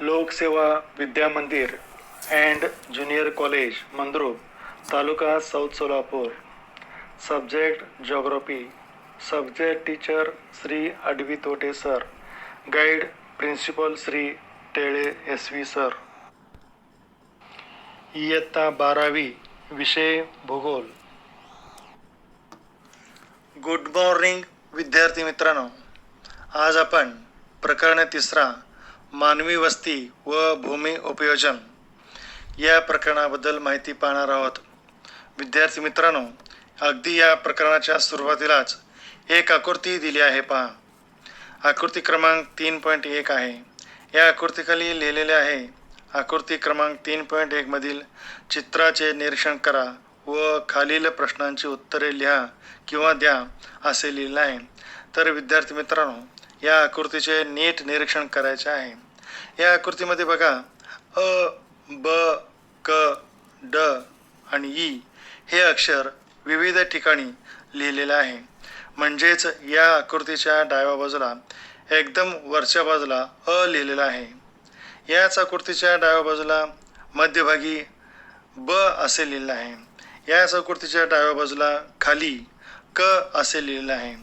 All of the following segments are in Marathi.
लोकसेवा Vidya Mandir and junior college Mandrup, taluka South Solapur. Subject geography. Subject teacher Shri Advi Tote sir. Guide principal Shri Tele S V sir. इयत्ता 12वी. विषय भूगोल. गुड मॉर्निंग विद्यार्थी मित्रांनो. आज आपण प्रकरण 3 मानवी वस्ती व भूमी उपयोजन या प्रकरणाबद्दल माहिती पाहणार आहोत. विद्यार्थी मित्रांनो, अगदी या प्रकरणाच्या सुरुवातीलाच एक आकृती दिली आहे पहा. आकृती क्रमांक 3.1 आहे. या आकृतीखाली लिहिलेले आहे, आकृती क्रमांक 3.1 मधील चित्राचे निरीक्षण करा व खालील प्रश्नांची उत्तरे लिहा किंवा द्या असे लिहिलं आहे. तर विद्यार्थी मित्रांनो, या आकृतीचे नीट निरीक्षण करायचे आहे. या आकृतीमध्ये बघा, अ, ब, क, ड आणि ई हे अक्षर विविध ठिकाणी लिहिलेले आहे. म्हणजेच या आकृतीच्या डाव्या बाजूला एकदम वरच्या बाजूला अ लिहिलेला आहे. याच आकृतीच्या डाव्या बाजूला मध्यभागी ब असे लिहिलेलं आहे. याच आकृतीच्या डाव्या बाजूला खाली क असे लिहिलेलं आहे.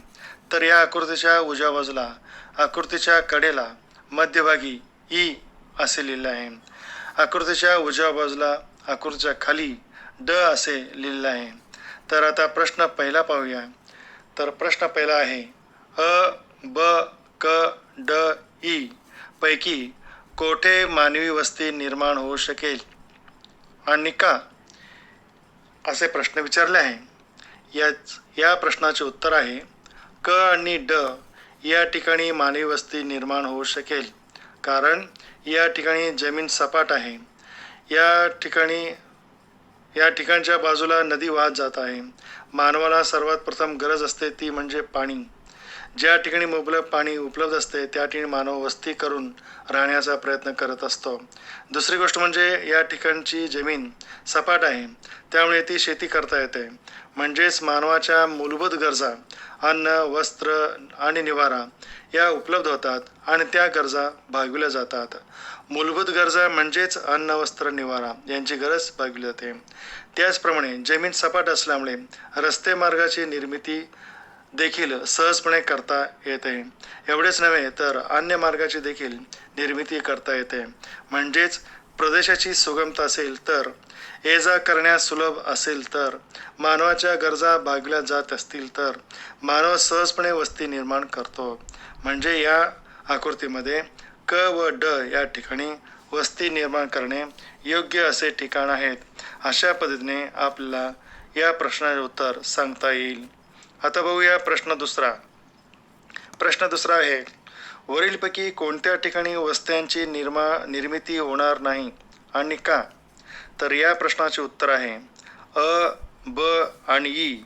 तर या आकृतीच्या उजव्या बाजूला आकृतीच्या कडेला मध्यभागी ई असे लिहिलं आहे. आकृतीच्या उजव्या बाजूला आकृतीच्या खाली ड असे लिहिलेलं आहे. तर आता प्रश्न पहिला पाहूया. तर प्रश्न पहिला आहे, अ, ब, क, ड, ई पैकी कोठे मानवी वस्ती निर्माण होऊ शकेल आणि का, असे प्रश्न विचारले आहे. या प्रश्नाचे उत्तर आहे, क आणि ड या ठिकाणी मानवी वस्ती निर्माण होऊ शकेल. कारण या ठिकाणी जमीन सपाट आहे. या ठिकाणच्या बाजूला नदी वाहत जात आहे. मानवाला सर्वात प्रथम गरज असते ती म्हणजे पाणी. ज्या ठिकाणी मुबलक पाणी उपलब्ध असते त्या ठिकाणी मानव वस्ती करून राहण्याचा प्रयत्न करत असतो. दुसरी गोष्ट म्हणजे या ठिकाणची जमीन सपाट आहे, त्यामुळे ती शेती करता येते. म्हणजेच मानवाच्या मूलभूत गरजा अन्न, वस्त्र आणि निवारा या उपलब्ध होतात आणि त्या गरजा भागविल्या जातात. मूलभूत गरजा म्हणजेच अन्न, वस्त्र, निवारा यांची गरज भागवली जाते. त्याचप्रमाणे जमीन सपाट असल्यामुळे रस्ते मार्गाची निर्मिती देखील सहजपणे करता येते. एवढेच नव्हे तर अन्य मार्गाची देखील निर्मिती करता येते. म्हणजेच प्रदेशाची सुगमता असेल तर, ये जा करण्यास सुलभ असेल तर, मानवाच्या गरजा भागविल्या जात असतील तर मानव सहजपणे वस्ती निर्माण करतो. म्हणजे या आकृतीमध्ये क व ड या ठिकाणी वस्ती निर्माण करणे योग्य असे ठिकाण आहेत. अशा पद्धतीने आपल्याला या प्रश्नाचे उत्तर सांगता येईल. आता बघूया प्रश्न दुसरा. प्रश्न दुसरा आहे, वरीलपैकी कोणत्या ठिकाणी वस्त्यांची निर्मिती होणार नाही आणि का. तर या प्रश्नाचे उत्तर आहे, अ, ब आणि ई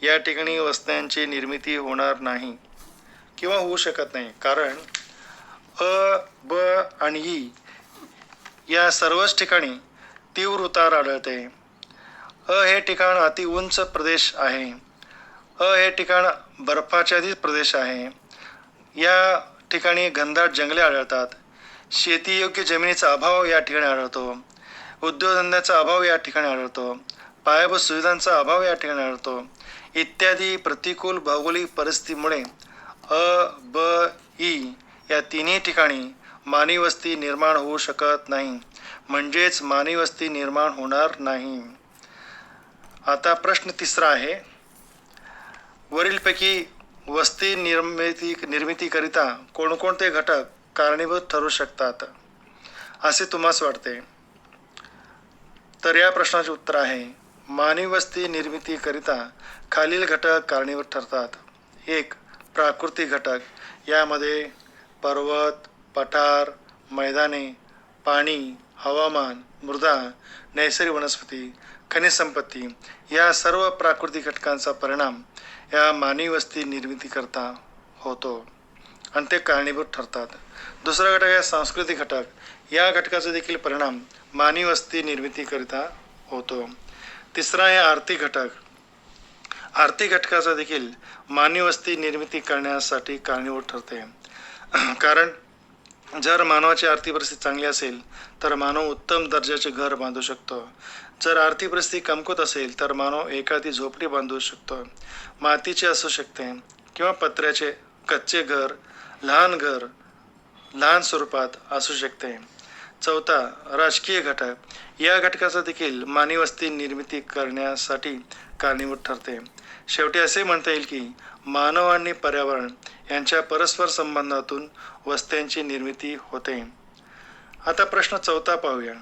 या ठिकाणी वस्त्यांची निर्मिती होणार नाही किंवा होऊ शकत नाही. कारण अ, ब आणि ई या सर्वच ठिकाणी तीव्र उतार आढळते. अ हे ठिकाण अति उंच प्रदेश आहे. अ हे ठिकाण बर्फाच्छादित प्रदेश आहे. या ठिकाणी घनदाट जंगले आढळतात. शेतीयोग्य जमिनीचा अभाव या ठिकाणी आढळतो. उद्योगधंद्याचा अभाव या ठिकाणी आढळतो. पायाभूत सुविधांचा अभाव या ठिकाणी आढळतो. इत्यादी प्रतिकूल भौगोलिक परिस्थितीमुळे अ, ब, ई या तिन्ही ठिकाणी मानवी वस्ती निर्माण होऊ शकत नाही. म्हणजेच मानवी वस्ती निर्माण होणार नाही. आता प्रश्न तिसरा आहे, वरीलपैकी वस्ती निर्मितीकरिता कोणकोणते घटक कारणीभूत ठरू शकतात असे तुम्हास वाटते. तर या प्रश्नाचे उत्तर आहे, मानवी वस्ती निर्मितीकरिता खालील घटक कारणीभूत ठरतात. 1. प्राकृतिक घटक. यामध्ये पर्वत, पठार, मैदाने, पाणी, हवामान, मृदा, नैसर्गिक वनस्पती, खनिज संपत्ती या सर्व प्राकृतिक घटकांचा परिणाम या मानवी वस्ती निर्मितीकरता होतो आणि ते कारणीभूत ठरतात. दुसरा घटक आहे सांस्कृतिक घटक. या घटकाचा देखील परिणाम मानवी वस्ती निर्मितीकरिता होतो. तिसरा आहे आर्थिक घटक. आर्थिक घटकाचा देखील मानवी वस्ती निर्मिती करण्यासाठी कारणीभूत ठरते. कारण जर मानवाची आर्थिक परिस्थिती चांगली असेल तर मानव उत्तम दर्जाचे घर बांधू शकतो. जर आर्थिक परिस्थिती कमकुवत असेल तर मानव एखादी झोपडी बांधू शकतो. मातीचे असू शकते किंवा पत्र्याचे कच्चे घर, लहान स्वरूपात असू शकते. चौथा, राजकीय घटक. या घटकाचा देखील मानवी वस्ती निर्मिती करण्यासाठी कारणीभूत ठरते. शेवटी असे म्हणता येईल की मानव आणि पर्यावरण यांच्या परस्पर संबंधातून वस्त्यांची निर्मिती होते. आता प्रश्न चौथा पाहूया.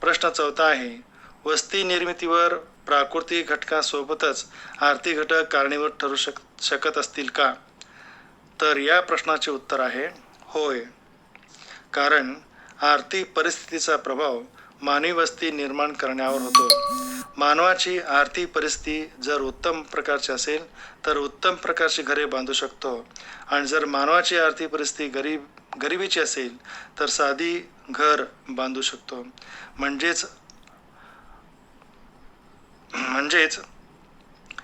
प्रश्न चौथा आहे, वस्ती निर्मितीवर प्राकृतिक घटकांसोबतच आर्थिक घटक कारणीभूत ठरू शकत असतील का? तर या प्रश्नाचे उत्तर आहे होय. कारण आर्थिक परिस्थितीचा प्रभाव मानवी वस्ती निर्माण करण्यावर होतो. मानवाची आर्थिक परिस्थिती जर उत्तम प्रकारची असेल तर उत्तम प्रकारची घरे बांधू शकतो, आणि जर मानवाची आर्थिक परिस्थिती गरिबीची असेल तर साधी घर बांधू शकतो. म्हणजेच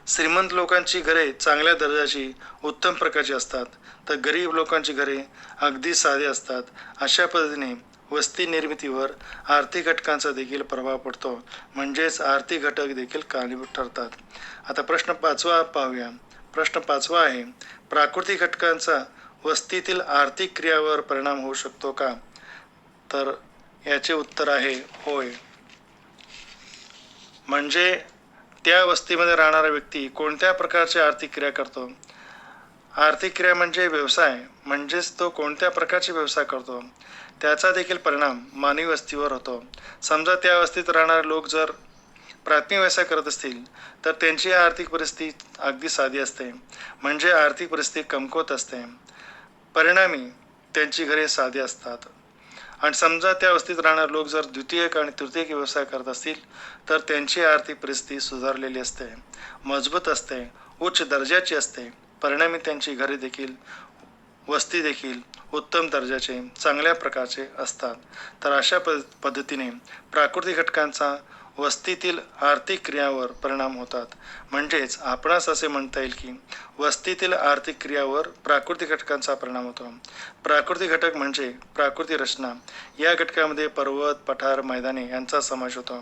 श्रीमंत लोकांची घरे चांगल्या दर्जाची उत्तम प्रकारची असतात, तर गरीब लोकांची घरे अगदी साधे असतात. अशा पद्धतीने वस्ती निर्मितीवर आर्थिक घटकांचा देखील प्रभाव पडतो, म्हणजेच आर्थिक घटक देखील कारणीभूत ठरतात. आता प्रश्न पाचवा पाहूया. प्रश्न पाचवा आहे, प्राकृतिक घटकांचा वस्तीतील आर्थिक क्रियावर परिणाम होऊ शकतो का? तर याचे उत्तर आहे होय. म्हणजे त्या वस्तीमध्ये राहणारा व्यक्ती कोणत्या प्रकारची आर्थिक क्रिया करतो. आर्थिक क्रिया म्हणजे व्यवसाय, म्हणजेच तो कोणत्या प्रकारचे व्यवसाय करतो त्याचा देखील परिणाम मानवी वस्तीवर होतो. समजा त्या वस्तीत राहणारे लोक जर प्राथमिक व्यवसाय करत असतील तर त्यांची आर्थिक परिस्थिती अगदी साधी असते, म्हणजे आर्थिक परिस्थिती कमकुवत असते. परिणामी त्यांची घरे साधी असतात. आणि समजा त्या वस्तीत राहणारे लोक जर द्वितीयक आणि तृतीयक व्यवसाय करत असतील तर त्यांची आर्थिक परिस्थिती सुधारलेली असते, मजबूत असते, उच्च दर्जाची असते. परिणामी त्यांची घरे देखील, वस्ती देखील उत्तम दर्जाचे, चांगल्या प्रकारचे असतात. तर अशा पद्धतीने प्राकृतिक घटकांचा वस्तीतील आर्थिक क्रियावर परिणाम होतात. म्हणजेच आपणास असे म्हणता येईल की वस्तीतील आर्थिक क्रियावर प्राकृतिक घटकांचा परिणाम होतो. प्राकृतिक घटक म्हणजे प्राकृतिक रचना. या घटकामध्ये पर्वत, पठार, मैदाने यांचा समावेश होतो.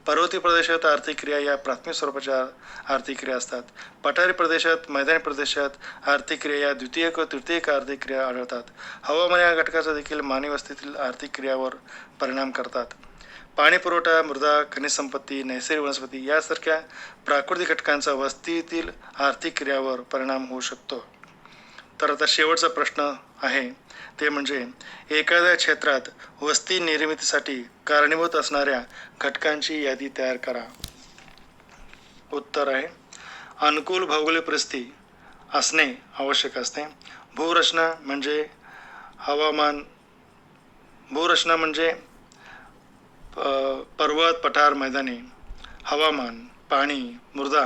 पर्वतीय प्रदेशात आर्थिक क्रिया या प्राथमिक स्वरूपाच्या आर्थिक क्रिया असतात. पठारी प्रदेशात, मैदानी प्रदेशात आर्थिक क्रिया या द्वितीयक व तृतीयक आर्थिक क्रिया आढळतात. हवामान या घटकाचा देखील मानवी वस्तीतील आर्थिक क्रियावर परिणाम करतात. पाणी पुरवठा, मृदा, खनिज संपत्ती, नैसर्गिक वनस्पती यासारख्या प्राकृतिक घटकांचा वस्तीतील आर्थिक क्रियावर परिणाम होऊ शकतो. तर आता शेवटचा प्रश्न आहे ते म्हणजे एखाद्या क्षेत्रात वस्ती निर्मितीसाठी कारणीभूत असणाऱ्या घटकांची यादी तयार करा. उत्तर आहे अनुकूल भौगोलिक परिस्थिती असणे आवश्यक असते. भूरचना म्हणजे हवामान, भूरचना म्हणजे पर्वत, पठार, मैदाने, हवामान, पाणी, मृदा,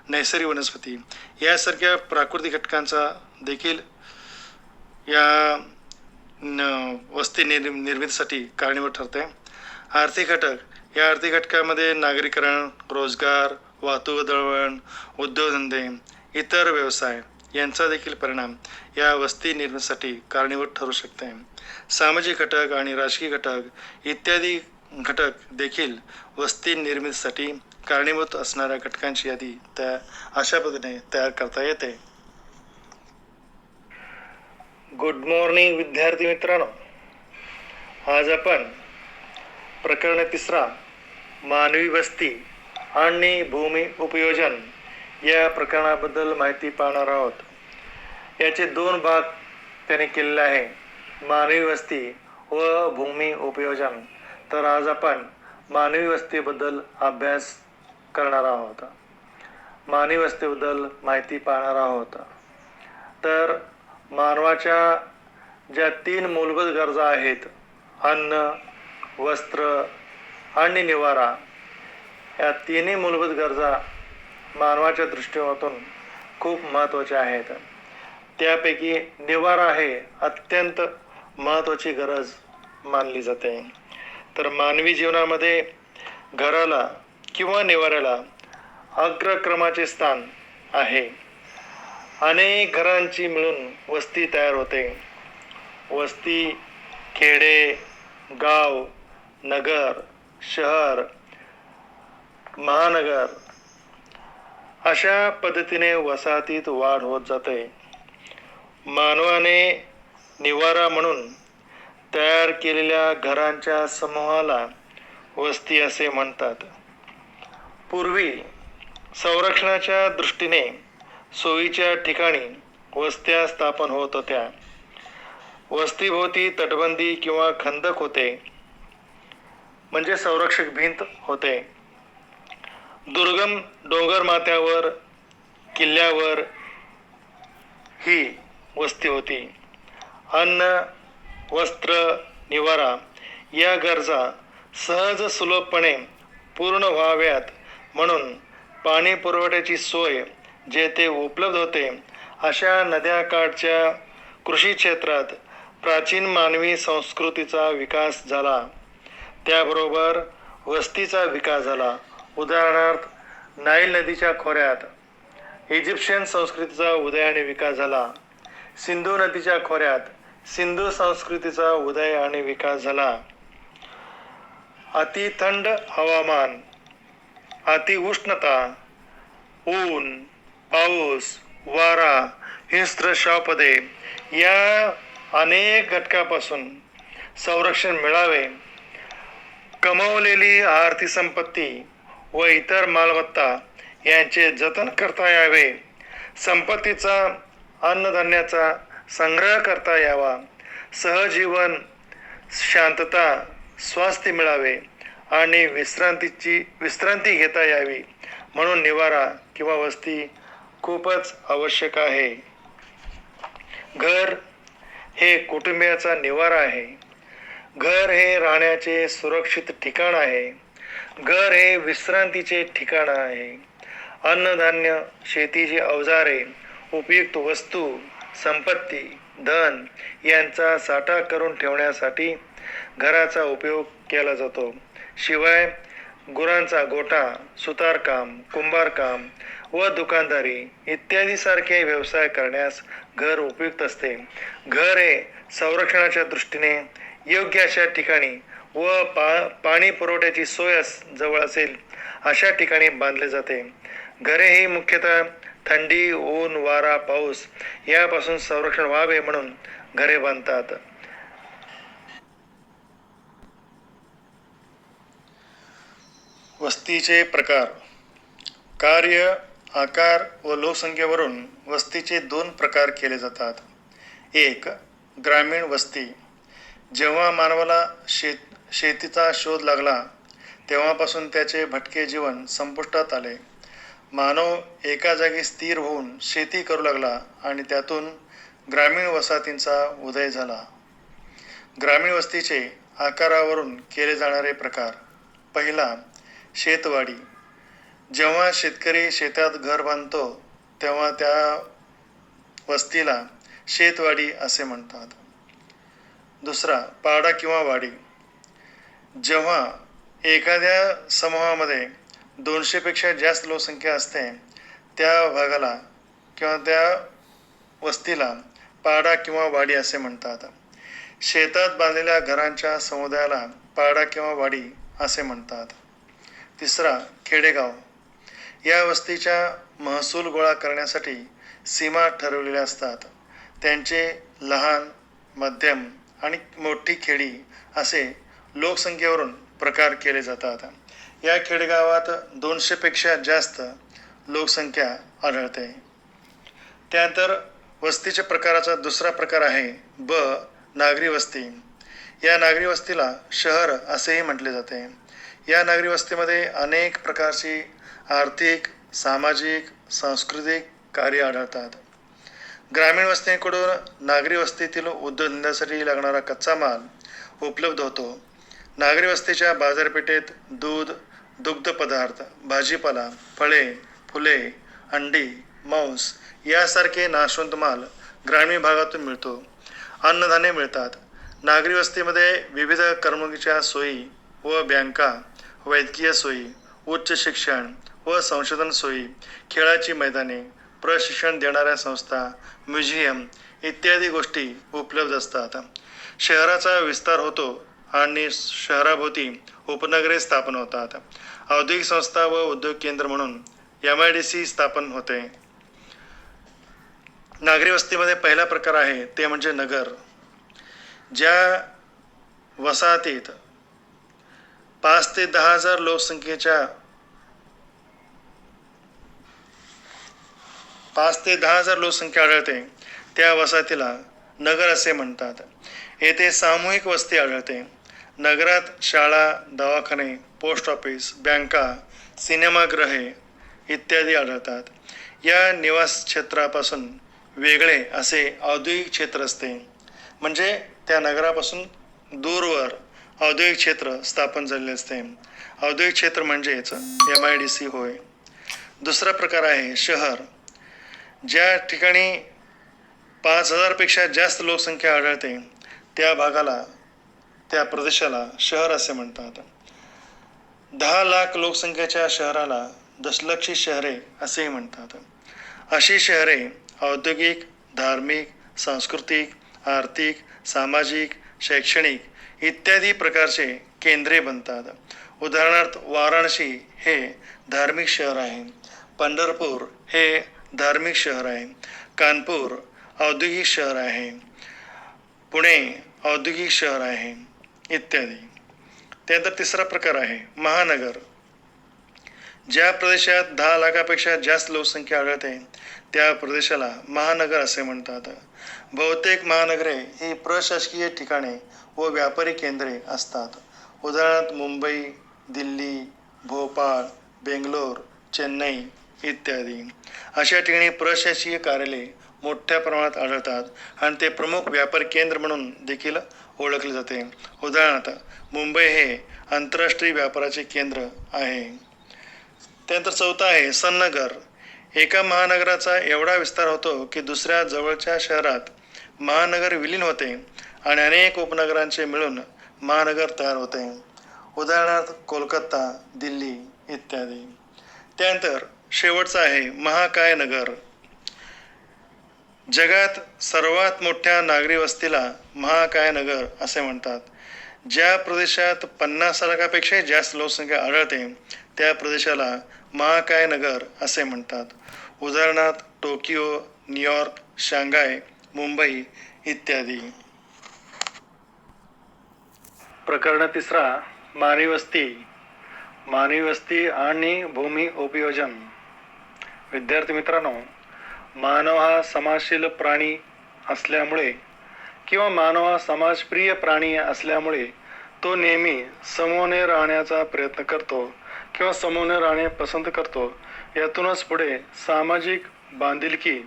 नैसर्गिक वनस्पती यासारख्या प्राकृतिक घटकांचा देखील या वस्ती निर्मितीसाठी कारणीभूत ठरते. आर्थिक घटक, या आर्थिक घटकामध्ये नागरीकरण, रोजगार, वाहतूक दळणवळण, उद्योगधंदे, इतर व्यवसाय यांचा देखील परिणाम या वस्ती निर्मितीसाठी कारणीभूत ठरू शकते. सामाजिक घटक आणि राजकीय घटक इत्यादी घटक देखील वस्ती निर्मितीसाठी कारणीभूत असणाऱ्या घटकांची यादी अशा पद्धतीने तयार करता येते. गुड मॉर्निंग विद्यार्थी मित्रांनो. आज आपण प्रकरण 3 मानवी वस्ती आणि भूमी उपयोजन या प्रकरणाबद्दल माहिती पाहणार आहोत. याचे 2 भाग त्याने केलेले आहे, मानवी वस्ती व भूमी उपयोजन. तर आज आपण मानवी वस्तीबद्दल अभ्यास करणार आहोत, मानवी वस्तीबद्दल माहिती पाहणार आहोत. तर मानवाच्या ज्या 3 मूलभूत गरजा आहेत, अन्न, वस्त्र आणि निवारा, या 3ही मूलभूत गरजा मानवाच्या दृष्टिकोनातून खूप महत्त्वाच्या आहेत. त्यापैकी निवारा हे अत्यंत महत्त्वाची गरज मानली जाते. तर मानवी जीवनामध्ये घराला किंवा निवाऱ्याला अग्रक्रमाचे स्थान आहे. अनेक घरांची मिळून वस्ती तयार होते. वस्ती खेडे, गाव, नगर, शहर, महानगर अशा पद्धतीने वसाहतीत वाढ होत जाते. मानवाने निवारा म्हणून तयार केलेल्या घरांच्या समूहाला वस्ती असे म्हणतात. पूर्वी संरक्षणाच्या दृष्टीने सोयीच्या ठिकाणी वस्त्या स्थापन होत होत्या. वस्तीभोवती तटबंदी किंवा खंदक होते, म्हणजे संरक्षक भिंत होते. दुर्गम डोंगर माथ्यावर, किल्ल्यावर ही वस्ती होती. अन्न, वस्त्र, निवारा या गरजा सहज सुलभपणे पूर्ण व्हाव्यात म्हणून पाणी पुरवठ्याची सोय जेथे उपलब्ध होते अशा नद्याकाठच्या कृषी क्षेत्रात प्राचीन मानवी संस्कृतीचा विकास झाला. त्याबरोबर वस्तीचा विकास झाला. उदाहरणार्थ नाईल नदीच्या खोऱ्यात इजिप्शियन संस्कृतीचा उदय आणि विकास झाला. सिंधू नदीच्या खोऱ्यात सिंधू संस्कृतीचा उदय आणि विकास झाला. अति थंड हवामान, अति उष्णता, ऊन, पाऊस, वारा, हिंस्त्र श्वापदे या अनेक घटकापासून संरक्षण मिळावे. कमावलेली आर्थिक संपत्ती व इतर मालमत्ता यांचे जतन करता यावे. संपत्तीचा, अन्नधान्याचा संग्रह करता यावा. सहजीवन, शांतता, स्वास्थ्य मिळावे आणि विश्रांती घेता यावी म्हणून निवारा किंवा वस्ती खूपच आवश्यक आहे. घर हे कुटुंबियाचा निवारा आहे. घर हे राहण्याचे सुरक्षित ठिकाण आहे. घर हे विश्रांतीचे ठिकाण आहे. अन्नधान्य, शेतीची अवजारे, उपयुक्त वस्तू, संपत्ती, धन यांचा साठा करून ठेवण्यासाठी घराचा उपयोग केला जातो. शिवाय गुरांचा गोठा, सुतारकाम, कुंभारकाम व दुकानदारी इत्यादी सारखे व्यवसाय करण्यास घर उपयुक्त असते. घर हे संरक्षणाच्या दृष्टीने योग्य अशा ठिकाणी व पाणी पुरवठ्याची सोय जवळ असेल अशा ठिकाणी बांधले जाते. घरे ही मुख्यतः थंडी, ऊन, वारा, पाऊस यापासून संरक्षण व्हावे म्हणून घरे बांधतात. वस्तीचे प्रकार. कार्य, आकार व लोकसंख्येवरून वस्तीचे 2 प्रकार केले जातात. 1. ग्रामीण वस्ती. जेव्हा मानवाला शेतीचा शोध लागला तेव्हापासून त्याचे भटके जीवन संपुष्टात आले. मानव एका जागी स्थिर होऊन शेती करू लागला आणि त्यातून ग्रामीण वसाहतींचा उदय झाला. ग्रामीण वस्तीचे आकारावरून केले जाणारे प्रकार. पहिला, शेतवाडी. जेव्हा शेतकरी शेतात घर बांधतो तेव्हा त्या वस्तीला शेतवाडी असे म्हणतात. दुसरा, पाडा किंवा वाडी. जेव्हा एखाद्या समूहामध्ये 200 पेक्षा जास्त लोकसंख्या असते त्या भागाला किंवा त्या वस्तीला पाडा किंवा वाडी असे म्हणतात. शेतात बांधलेल्या घरांच्या समुदायाला पाडा किंवा वाडी असे म्हणतात. तिसरा, खेडेगाव. या वस्तीच्या महसूल गोळा करण्यासाठी सीमा ठरवलेल्या असतात. त्यांचे लहान, मध्यम आणि मोठी खेडी असे लोकसंख्येवरून प्रकार केले जातात. या खेडेगावात 200 पेक्षा जास्त लोकसंख्या आढळते. त्यानंतर वस्तीच्या प्रकाराचा दुसरा प्रकार आहे ब. नागरी वस्ती. या नागरी वस्तीला शहर असेही म्हटले जाते. या नागरी वस्तीमध्ये अनेक प्रकारची आर्थिक, सामाजिक, सांस्कृतिक कार्य आढळतात. ग्रामीण वस्तीकडून नागरी वस्तीतील उद्योगधंद्यासाठी लागणारा कच्चा माल उपलब्ध होतो. नागरी वस्तीच्या बाजारपेठेत दूध, दुग्धपदार्थ, भाजीपाला, फळे, फुले, अंडी, मांस यासारखे नाशवंत माल ग्रामीण भागातून मिळतो. अन्नधान्य मिळतात. नागरी वस्तीमध्ये विविध करमणुकीच्या सोयी व बँका, वैद्यकीय सोयी, उच्च शिक्षण व संशोधन सोयी, खेळाची मैदाने, प्रशिक्षण देणाऱ्या संस्था, म्युझियम इत्यादी गोष्टी उपलब्ध असतात. शहराचा विस्तार होतो आणि शहराभोवती उपनगरे स्थापन होतात. औद्योगिक संस्था व उद्योग केंद्र म्हणून MIDC स्थापन होते. नागरी वस्तीमध्ये पहिला प्रकार आहे ते म्हणजे नगर. ज्या वसाहतीत 5 ते 10 हजार लोकसंख्येच्या 5 ते 10 हजार लोकसंख्या आढळते त्या वसाहतीला नगर असे म्हणतात. येथे सामूहिक वस्ती आढळते. नगरात शाळा, दवाखाने, पोस्ट ऑफिस, बँका, सिनेमागृहे इत्यादी आढळतात. या निवास क्षेत्रापासून वेगळे असे औद्योगिक क्षेत्र असते. म्हणजे त्या नगरापासून दूरवर औद्योगिक क्षेत्र स्थापन झालेले असते. औद्योगिक क्षेत्र म्हणजेच MIDC होय. दुसरा प्रकार आहे शहर. ज्या ठिकाणी 5,000 पेक्षा जास्त लोकसंख्या आढळते त्या भागाला, त्या प्रदेशाला शहर असे म्हणतात. 10 लाख लोकसंख्येच्या शहराला दशलक्षी शहरे असेही म्हणतात. अशी शहरे औद्योगिक, धार्मिक, सांस्कृतिक, आर्थिक, सामाजिक, शैक्षणिक इत्यादी प्रकारचे केंद्रे बनतात. उदाहरणार्थ वाराणसी हे धार्मिक शहर आहे. पंढरपूर हे धार्मिक शहर आहे. कानपूर औद्योगिक शहर आहे. पुणे औद्योगिक शहर आहे इत्यादी. त्यानंतर तिसरा प्रकार आहे महानगर. ज्या प्रदेशात 10 लाखापेक्षा जास्त लोकसंख्या आढळते त्या प्रदेशाला महानगर असे म्हणतात. बहुतेक महानगरे ही प्रशासकीय ठिकाणे व व्यापारी केंद्रे असतात. उदाहरणार्थ मुंबई, दिल्ली, भोपाळ, बेंगलोर, चेन्नई इत्यादी. अशा ठिकाणी प्रशासकीय कार्यालये मोठ्या प्रमाणात आढळतात आणि ते प्रमुख व्यापारी केंद्र म्हणून देखील ओळखले जाते. उदाहरणार्थ मुंबई हे आंतरराष्ट्रीय व्यापाराचे केंद्र आहे. त्यानंतर चौथा आहे सनगर. एका महानगराचा एवढा विस्तार होतो की दुसऱ्या जवळच्या शहरात महानगर विलीन होते आणि अनेक उपनगरांचे मिळून महानगर तयार होते. उदाहरणार्थ कोलकाता, दिल्ली इत्यादी. त्यानंतर शेवटचा आहे महाकाय नगर. जगात सर्वात मोठ्या नागरी वस्तीला महाकाय नगर असे म्हणतात. ज्या प्रदेशात 50 लाखापेक्षा जास्त लोकसंख्या आढळते त्या प्रदेशाला महाकाय नगर असे म्हणतात. उदाहरणार्थ टोकियो, न्यूयॉर्क, शांघाय, मुंबई इत्यादी. प्रकरण तिसरा मानवी वस्ती. मानवी वस्ती आणि भूमी उपयोजन. विद्यार्थी मित्रांनो, मानव हा समाजशील प्राणी असल्यामुळे किंवा मानव हा समाजप्रिय प्राणी असल्यामुळे तो नेहमी समूहाने राहण्याचा प्रयत्न करतो किंवा समूहाने राहणे पसंत करतो. यातूनच पुढे सामाजिक बांधिलकी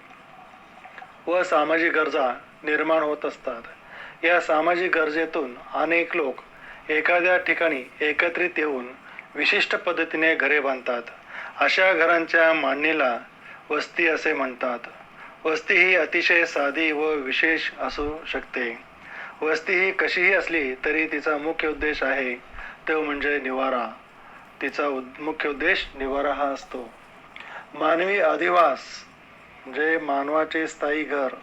व सामाजिक गरजा निर्माण होत असतात. या सामाजिक गरजेतून अनेक लोक एखाद्या ठिकाणी एकत्रित येऊन विशिष्ट पद्धतीने घरे बांधतात. अशा घरांच्या मांडणीला वस्ती असे म्हणतात. वस्ती ही अतिशय साधी व विशेष असू शकते. वस्ती ही कशीही असली तरी तिचा मुख्य उद्देश आहे तो म्हणजे निवारा. तिचा मुख्य उद्देश निवारा हा असतो. मानवी अधिवास म्हणजे मानवाचे स्थायी घर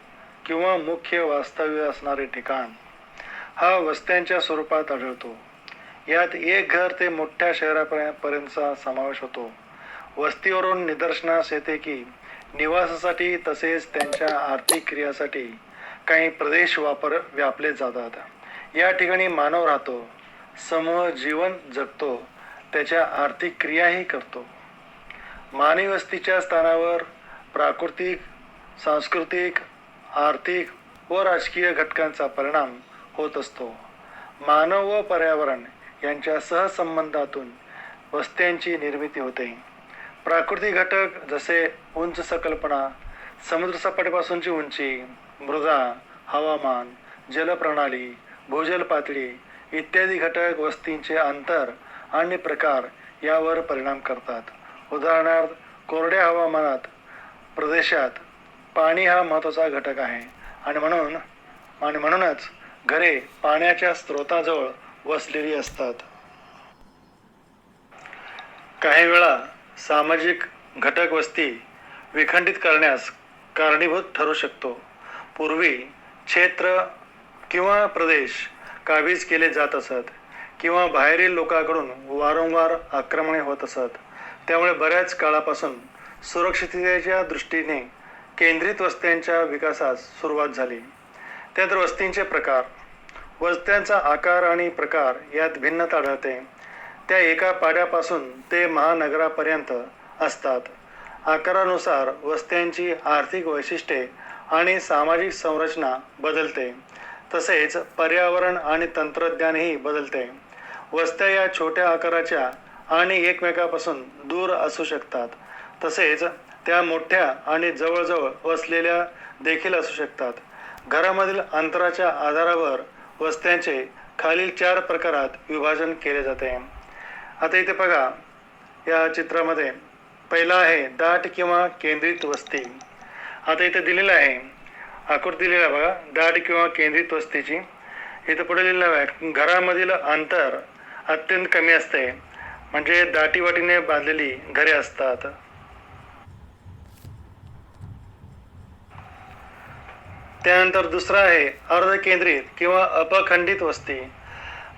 किंवा मुख्य वास्तव्य असणारे ठिकाण हा वस्त्यांच्या स्वरूपात आढळतो. यात एक घर ते मोठ्या शहरापर्यंतचा समावेश होतो. वस्तीवरून निदर्शनास येते की निवासासाठी तसेच त्यांच्या आर्थिक क्रियासाठी काही प्रदेश व्यापले जातात. या ठिकाणी मानव राहतो, समूह जीवन जगतो, त्याच्या आर्थिक क्रियाही करतो. मानवी वस्तीच्या स्थानावर प्राकृतिक, सांस्कृतिक, आर्थिक व राजकीय घटकांचा परिणाम होत असतो. मानव व पर्यावरण यांच्या सहसंबंधातून वस्त्यांची निर्मिती होते. प्राकृतिक घटक जसे उंच सकल्पना, समुद्रसपाटीपासूनची उंची, मृदा, हवामान, जलप्रणाली, भूजल पातळी इत्यादी घटक वस्तींचे अंतर आणि प्रकार यावर परिणाम करतात. उदाहरणार्थ कोरड्या हवामानात प्रदेशात पाणी हा महत्त्वाचा घटक आहे आणि म्हणूनच घरे पाण्याच्या स्रोताजवळ वसलेली असतात. काही वेळा सामाजिक घटक वस्ती विखंडित करण्यास कारणीभूत ठरू शकतो. पूर्वी क्षेत्र किंवा प्रदेश काबीज केले जात असत किंवा बाहेरील लोकांकडून वारंवार आक्रमणे होत असत. त्यामुळे बऱ्याच काळापासून सुरक्षिततेच्या दृष्टीने केंद्रित वस्त्यांच्या विकासास सुरुवात झाली. त्यानंतर वस्तींचे प्रकार. वस्त्यांचा आकार आणि प्रकार यात भिन्नता आढळते. त्या एका पाड्यापासून ते महानगरापर्यंत असतात. आकारानुसार वस्त्यांची आर्थिक वैशिष्ट्ये आणि सामाजिक संरचना बदलते. तसेच पर्यावरण आणि तंत्रज्ञानही बदलते. वस्त्या या छोट्या आकाराच्या आणि एकमेकापासून दूर असू शकतात. तसेच त्या मोठ्या आणि जवळजवळ वसलेल्या देखील असू शकतात. घरामधील अंतराच्या आधारावर वस्त्यांचे खालील 4 प्रकारात विभाजन केले जाते. आता इथे बघा या चित्रामध्ये पहिला आहे दाट किंवा केंद्रित वस्ती. आता इथे दिलेलं आहे आकृती दिलेला आहे बघा दाट किंवा केंद्रित वस्तीची. इथं पुढे लिहिलेलं आहे घरामधील अंतर अत्यंत कमी असते म्हणजे दाटीवाटीने बांधलेली घरे असतात. त्यानंतर दुसरा आहे अर्धकेंद्रित किंवा अपखंडित वस्ती.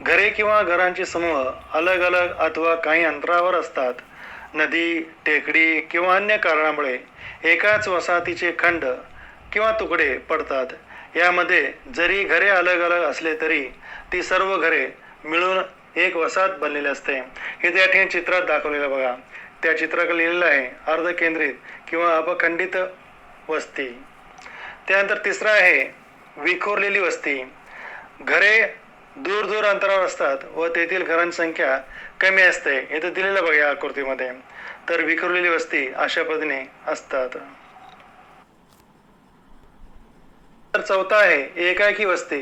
घरे किंवा घरांचे समूह अलग अलग अथवा काही अंतरावर असतात. नदी, टेकडी किंवा अन्य कारणामुळे एकाच वसाहतीचे खंड किंवा तुकडे पडतात. यामध्ये जरी घरे अलग अलग असले तरी ती सर्व घरे मिळून एक वसाहत बनलेली असते. हे त्या ठिकाणी चित्रात दाखवलेलं बघा. त्या चित्राकडे लिहिलेलं आहे अर्धकेंद्रित किंवा अपखंडित वस्ती. त्यानंतर तिसरा आहे विखुरलेली वस्ती. घरे दूर दूर अंतरावर असतात व तेथील घरांची संख्या कमी असते. इथं दिलेलं बघा या आकृतीमध्ये. तर विखुरलेली वस्ती अशा पद्धतीने असतात. तर चौथा आहे एकाकी वस्ती.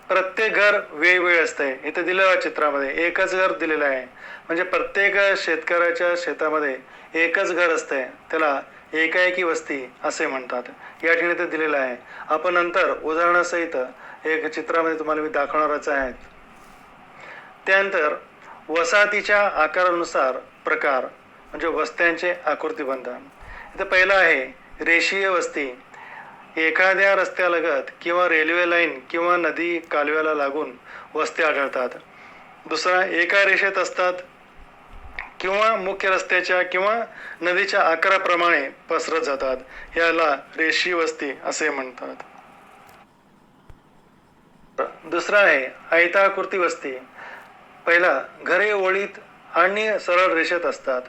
प्रत्येक घर वेगवेगळे असते. इथं दिलेलं चित्रामध्ये एकच घर दिलेलं आहे म्हणजे प्रत्येक शेतकऱ्याच्या शेतामध्ये एकच घर असते. त्याला एकाकी वस्ती असे म्हणतात. या ठिकाणी ते दिलेलं आहे. आपण नंतर उदाहरणासहित एक चित्रामध्ये तुम्हाला मी दाखवणारच आहे. त्यानंतर वसाहतीच्या आकारानुसार प्रकार म्हणजे वस्त्यांचे आकृतिबंध. इथं पहिला आहे रेषीय वस्ती. एखाद्या रस्त्यालगत किंवा रेल्वे लाईन किंवा नदी कालव्याला लागून वस्त्या आढळतात. दुसरा एका रेषेत असतात किंवा मुख्य रस्त्याच्या किंवा नदीच्या आकाराप्रमाणे पसरत जातात. याला रेषीय वस्ती असे म्हणतात. दुसरा आहे आयताकृती वस्ती. पहिला घरे ओळीत आणि सरळ रेषेत असतात.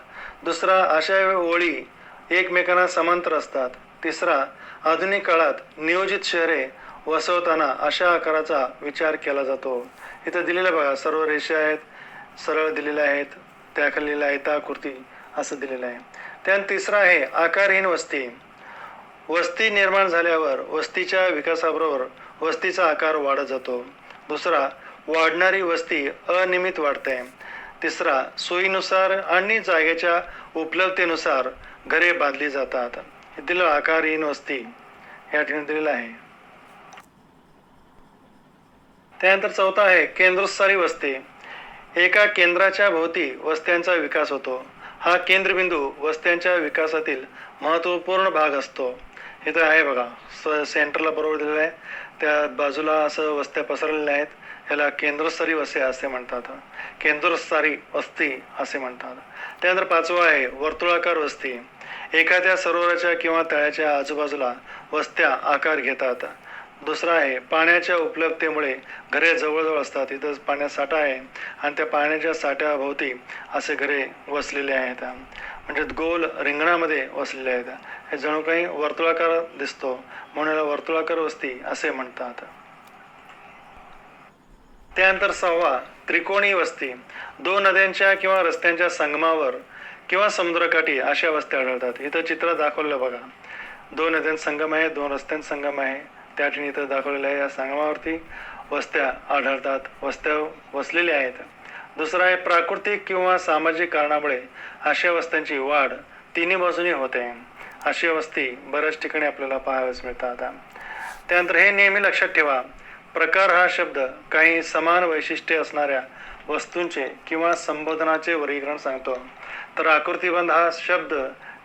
दुसरा अशा ओळी एकमेकांना समांतर असतात. तिसरा आधुनिक काळात नियोजित शहरे वसवताना अशा आकाराचा विचार केला जातो. इथं दिलेलं बघा सर्व रेषा आहेत, सरळ दिलेल्या आहेत, त्याखाली आयताकृती असं दिलेलं आहे. त्यानंतर तिसरा आहे आकारहीन वस्ती. वस्ती निर्माण झाल्यावर वस्तीच्या विकासाबरोबर वस्तीचा आकार वाढत जातो. दुसरा वाढणारी वस्ती अनियमित वाढते. तिसरा सोयीनुसार आणि जागेच्या उपलब्धतेनुसार घरे बांधली जातात. दिलेलं आकारहीन वस्ती या ठिकाणी दिलेलं आहे. त्यानंतर चौथा आहे केंद्रस्थानी वस्ती. एका केंद्राच्या भोवती वस्त्यांचा विकास होतो. हा केंद्रबिंदू वस्त्यांच्या विकासातील महत्त्वपूर्ण भाग असतो. इथं आहे बघा सेंटरला बरोबर दिलेलं आहे. त्या बाजूला असं वस्त्या पसरलेल्या आहेत. याला केंद्रस्थानी वस्ती असे म्हणतात. केंद्रस्थानी वस्ती असे म्हणतात. त्यानंतर पाचवा आहे वर्तुळाकार वस्ती. एखाद्या सरोवराच्या किंवा तळ्याच्या आजूबाजूला वस्त्या आकार घेतात. दुसरा आहे पाण्याच्या उपलब्धतेमुळे घरे जवळजवळ असतात. इथं पाण्याचा साठा आहे आणि त्या पाण्याच्या साठ्याभोवती असे घरे वसलेले आहेत म्हणजे गोल रिंगणामध्ये वसलेले आहेत. हे जणू काही वर्तुळाकार दिसतो म्हणून याला वर्तुळाकार वस्ती असे म्हणतात. त्यानंतर सहावा त्रिकोणी वस्ती. दोन नद्यांच्या किंवा रस्त्यांच्या संगमावर किंवा समुद्रकाठी अशा वस्त्या आढळतात. इथं चित्र दाखवलं बघा. दोन नद्यांचा संगम आहे, दोन रस्त्यांचा संगम आहे. त्या ठिकाणी इथं दाखवलेलं आहे. या संगमावरती वस्त्या आढळतात, वस्त्या वसलेल्या आहेत. दुसरा आहे प्राकृतिक किंवा सामाजिक कारणामुळे अशा वस्त्यांची वाढ तिन्ही बाजूनी होते. अशा वस्ती बऱ्याच ठिकाणी आपल्याला पाहाव्यास मिळतात. त्यानंतर हे नेहमी लक्षात ठेवा, प्रकार हा शब्द काही समान वैशिष्ट्ये असणाऱ्या वस्तूंचे किंवा संबोधनाचे वर्गीकरण सांगतो, तर आकृतिबंध हा शब्द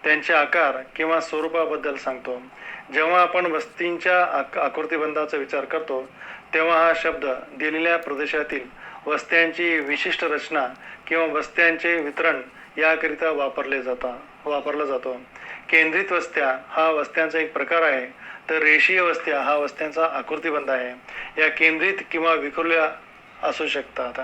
त्यांचे आकार किंवा स्वरूपाबद्दल सांगतो. जेव्हा आपण वस्तींच्या आकृतिबंधाचा विचार करतो तेव्हा हा शब्द दिलेल्या प्रदेशातील वस्त्यांची विशिष्ट रचना किंवा वस्त्यांचे वितरण याकरिता वापरला जातो. केंद्रित वस्त्या हा वस्त्यांचा एक प्रकार आहे, तर रेषीय वस्त्या हा वस्त्यांचा आकृतिबंध आहे. या केंद्रित किंवा विखुरल्या असू शकतात.